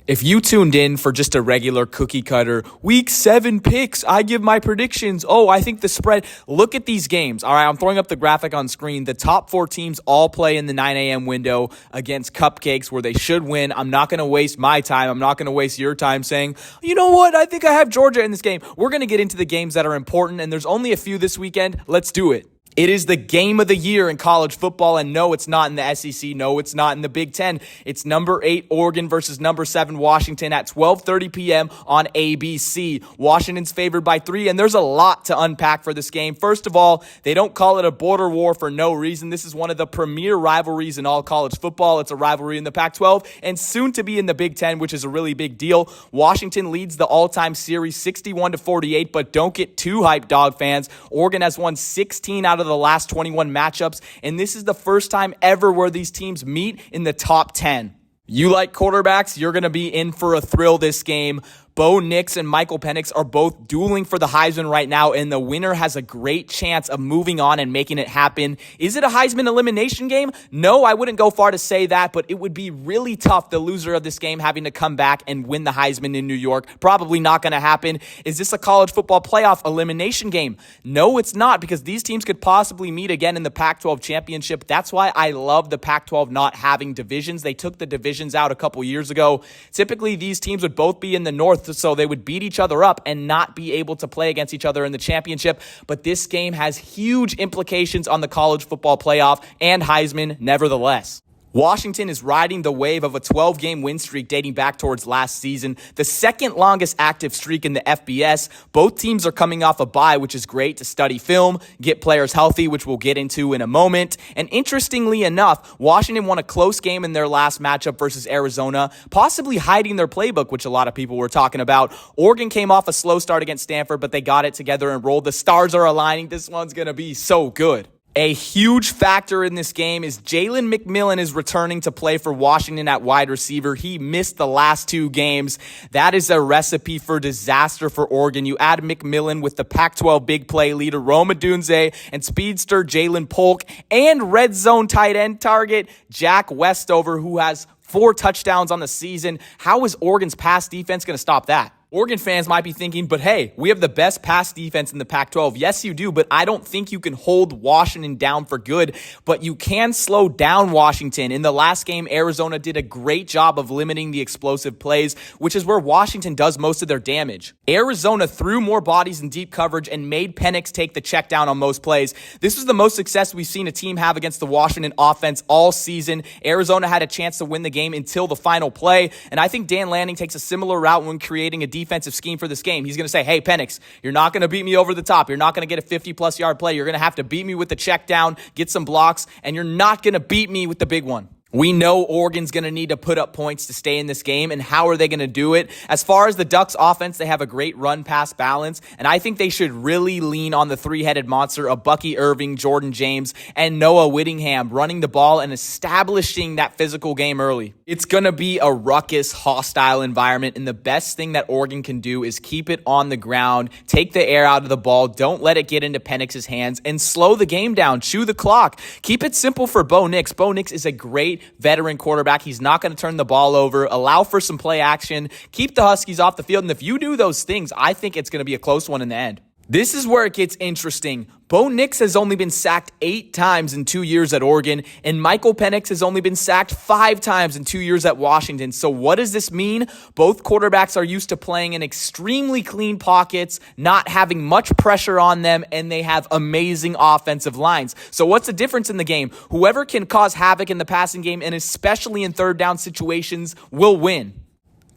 If you tuned in for just a regular cookie cutter, week 7 picks, I give my predictions. Oh, I think the spread. Look at these games. All right, I'm throwing up the graphic on screen. The top 4 teams all play in the 9 a.m. window against cupcakes where they should win. I'm not going to waste my time. I'm not going to waste your time saying, you know what, I think I have Georgia in this game. We're going to get into the games that are important, and there's only a few this weekend. Let's do it. It is the game of the year in college football, and no, it's not in the SEC. No, it's not in the Big Ten. It's number 8 Oregon versus number 7 Washington at 12:30 p.m. on ABC. Washington's favored by 3, and there's a lot to unpack for this game. First of all, they don't call it a border war for no reason. This is one of the premier rivalries in all college football. It's a rivalry in the Pac-12 and soon to be in the Big Ten, which is a really big deal. Washington leads the all-time series 61-48, but don't get too hyped, Dog fans. Oregon has won 16 out of the last 21 matchups, and this is the first time ever where these teams meet in the top 10. You like quarterbacks? You're going to be in for a thrill this game. Bo Nix and Michael Penix are both dueling for the Heisman right now, and the winner has a great chance of moving on and making it happen. Is it a Heisman elimination game? No, I wouldn't go far to say that, but it would be really tough, the loser of this game having to come back and win the Heisman in New York. Probably not going to happen. Is this a college football playoff elimination game? No, it's not, because these teams could possibly meet again in the Pac-12 championship. That's why I love the Pac-12 not having divisions. They took the divisions out a couple years ago. Typically, these teams would both be in the North, so they would beat each other up and not be able to play against each other in the championship. But this game has huge implications on the college football playoff and Heisman nevertheless. Washington is riding the wave of a 12-game win streak dating back towards last season, the second longest active streak in the FBS. Both teams are coming off a bye, which is great to study film, get players healthy, which we'll get into in a moment. And interestingly enough, Washington won a close game in their last matchup versus Arizona, possibly hiding their playbook, which a lot of people were talking about. Oregon came off a slow start against Stanford, but they got it together and rolled. The stars are aligning. This one's going to be so good. A huge factor in this game is Jalen McMillan is returning to play for Washington at wide receiver. He missed the last 2 games. That is a recipe for disaster for Oregon. You add McMillan with the Pac-12 big play leader Rome Odunze and speedster Jalen Polk and red zone tight end target Jack Westover, who has 4 touchdowns on the season. How is Oregon's pass defense going to stop that? Oregon fans might be thinking, but hey, we have the best pass defense in the Pac-12. Yes, you do, but I don't think you can hold Washington down for good, but you can slow down Washington. In the last game, Arizona did a great job of limiting the explosive plays, which is where Washington does most of their damage. Arizona threw more bodies in deep coverage and made Penix take the check down on most plays. This was the most success we've seen a team have against the Washington offense all season. Arizona had a chance to win the game until the final play, and I think Dan Lanning takes a similar route when creating a defensive scheme for this game. He's going to say, hey, Penix, you're not going to beat me over the top. You're not going to get a 50-plus yard play. You're going to have to beat me with the check down, get some blocks, and you're not going to beat me with the big one. We know Oregon's going to need to put up points to stay in this game, and how are they going to do it? As far as the Ducks offense, they have a great run-pass balance, and I think they should really lean on the 3-headed monster of Bucky Irving, Jordan James, and Noah Whittingham running the ball and establishing that physical game early. It's going to be a ruckus, hostile environment, and the best thing that Oregon can do is keep it on the ground, take the air out of the ball, don't let it get into Penix's hands, and slow the game down, chew the clock. Keep it simple for Bo Nix. Bo Nix is a great veteran quarterback. He's not going to turn the ball over, allow for some play action, keep the Huskies off the field. And if you do those things, I think it's going to be a close one in the end. This is where it gets interesting. Bo Nix has only been sacked 8 times in 2 years at Oregon, and Michael Penix has only been sacked 5 times in 2 years at Washington. So what does this mean? Both quarterbacks are used to playing in extremely clean pockets, not having much pressure on them, and they have amazing offensive lines. So what's the difference in the game? Whoever can cause havoc in the passing game, and especially in third down situations, will win.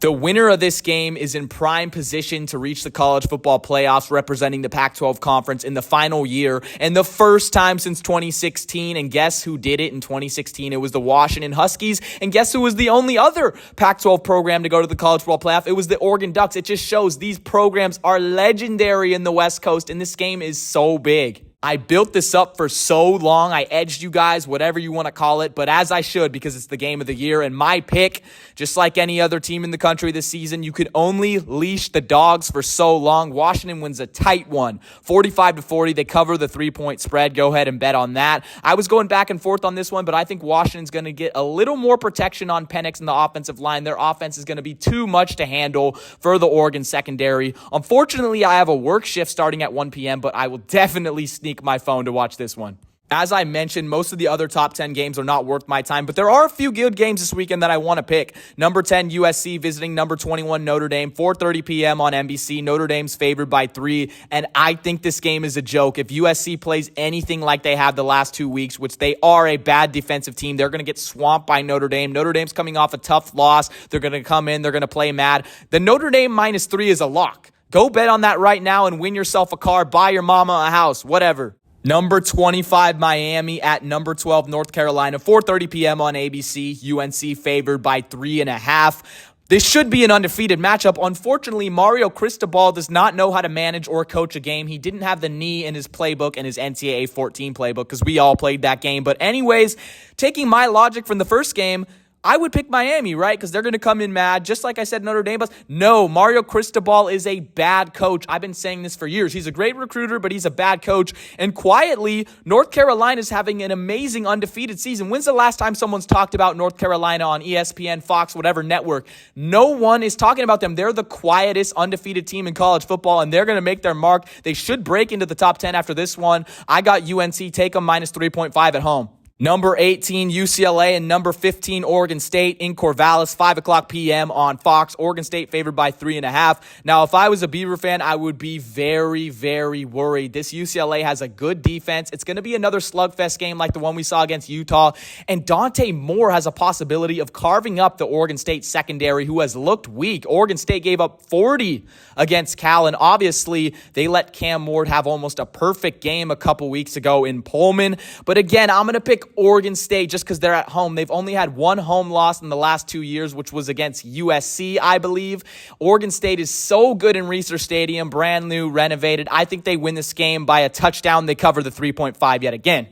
The winner of this game is in prime position to reach the college football playoffs, representing the Pac-12 conference in the final year and the first time since 2016. And guess who did it in 2016? It was the Washington Huskies. And guess who was the only other Pac-12 program to go to the college football playoff? It was the Oregon Ducks. It just shows these programs are legendary in the West Coast, and this game is so big. I built this up for so long. I edged you guys, whatever you want to call it, but as I should because it's the game of the year. And my pick, just like any other team in the country this season, you could only leash the dogs for so long. Washington wins a tight one, 45-40. They cover the 3-point spread. Go ahead and bet on that. I was going back and forth on this one, but I think Washington's going to get a little more protection on Penix in the offensive line. Their offense is going to be too much to handle for the Oregon secondary. Unfortunately, I have a work shift starting at 1 p.m., but I will definitely sneak my phone to watch this one. As I mentioned, most of the other top 10 games are not worth my time, but there are a few good games this weekend that I want to pick. Number 10, USC visiting number 21, Notre Dame, 4:30 p.m. on NBC. Notre Dame's favored by 3, and I think this game is a joke. If USC plays anything like they have the last 2 weeks, which they are a bad defensive team, they're going to get swamped by Notre Dame. Notre Dame's coming off a tough loss. They're going to come in. They're going to play mad. The Notre Dame -3 is a lock. Go bet on that right now and win yourself a car, buy your mama a house, whatever. Number 25, Miami at number 12, North Carolina, 4:30 p.m. on ABC. UNC favored by 3.5. This should be an undefeated matchup. Unfortunately, Mario Cristobal does not know how to manage or coach a game. He didn't have the knee in his playbook and his NCAA 14 playbook because we all played that game. But anyways, taking my logic from the first game, I would pick Miami, right? Because they're going to come in mad, just like I said Notre Dame. But no, Mario Cristobal is a bad coach. I've been saying this for years. He's a great recruiter, but he's a bad coach. And quietly, North Carolina is having an amazing undefeated season. When's the last time someone's talked about North Carolina on ESPN, Fox, whatever network? No one is talking about them. They're the quietest undefeated team in college football, and they're going to make their mark. They should break into the top 10 after this one. I got UNC. Take them -3.5 at home. Number 18, UCLA, and number 15, Oregon State in Corvallis, 5 o'clock p.m. on Fox. Oregon State favored by 3.5. Now, if I was a Beaver fan, I would be very, very worried. This UCLA has a good defense. It's going to be another slugfest game like the one we saw against Utah. And Dante Moore has a possibility of carving up the Oregon State secondary, who has looked weak. Oregon State gave up 40 against Cal, and obviously they let Cam Ward have almost a perfect game a couple weeks ago in Pullman. But again, I'm going to pick Oregon State just because they're at home. They've only had one home loss in the last 2 years, which was against USC, I believe. Oregon State is so good in Reser Stadium, brand new, renovated. I think they win this game by a touchdown. They cover the 3.5 yet again.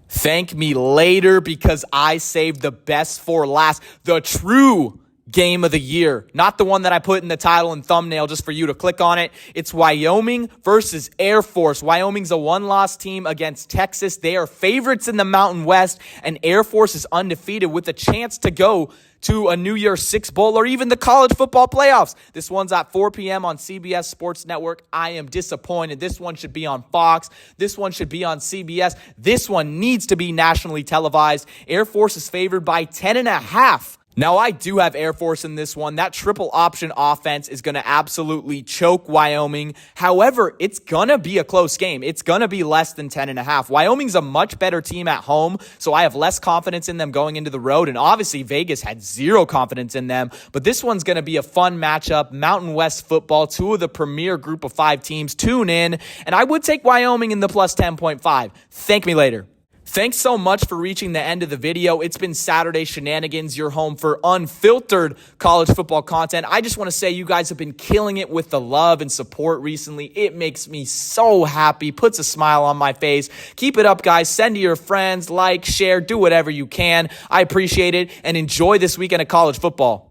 Thank me later because I saved the best for last. The true game of the year, not the one that I put in the title and thumbnail just for you to click on it. It's Wyoming versus Air Force. Wyoming's a one-loss team against Texas. They are favorites in the Mountain West, and Air Force is undefeated with a chance to go to a New Year's Six Bowl or even the college football playoffs. This one's at 4 p.m. on CBS Sports Network. I am disappointed. This one should be on Fox. This one should be on CBS. This one needs to be nationally televised. Air Force is favored by 10.5. Now, I do have Air Force in this one. That triple option offense is going to absolutely choke Wyoming. However, it's going to be a close game. It's going to be less than 10.5. Wyoming's a much better team at home, so I have less confidence in them going into the road. And obviously, Vegas had zero confidence in them. But this one's going to be a fun matchup. Mountain West football, 2 of the premier group of 5 teams. Tune in. And I would take Wyoming in the plus 10.5. Thank me later. Thanks so much for reaching the end of the video. It's been Saturday Shenanigans, your home for unfiltered college football content. I just want to say you guys have been killing it with the love and support recently. It makes me so happy, puts a smile on my face. Keep it up, guys. Send to your friends, like, share, do whatever you can. I appreciate it, and enjoy this weekend of college football.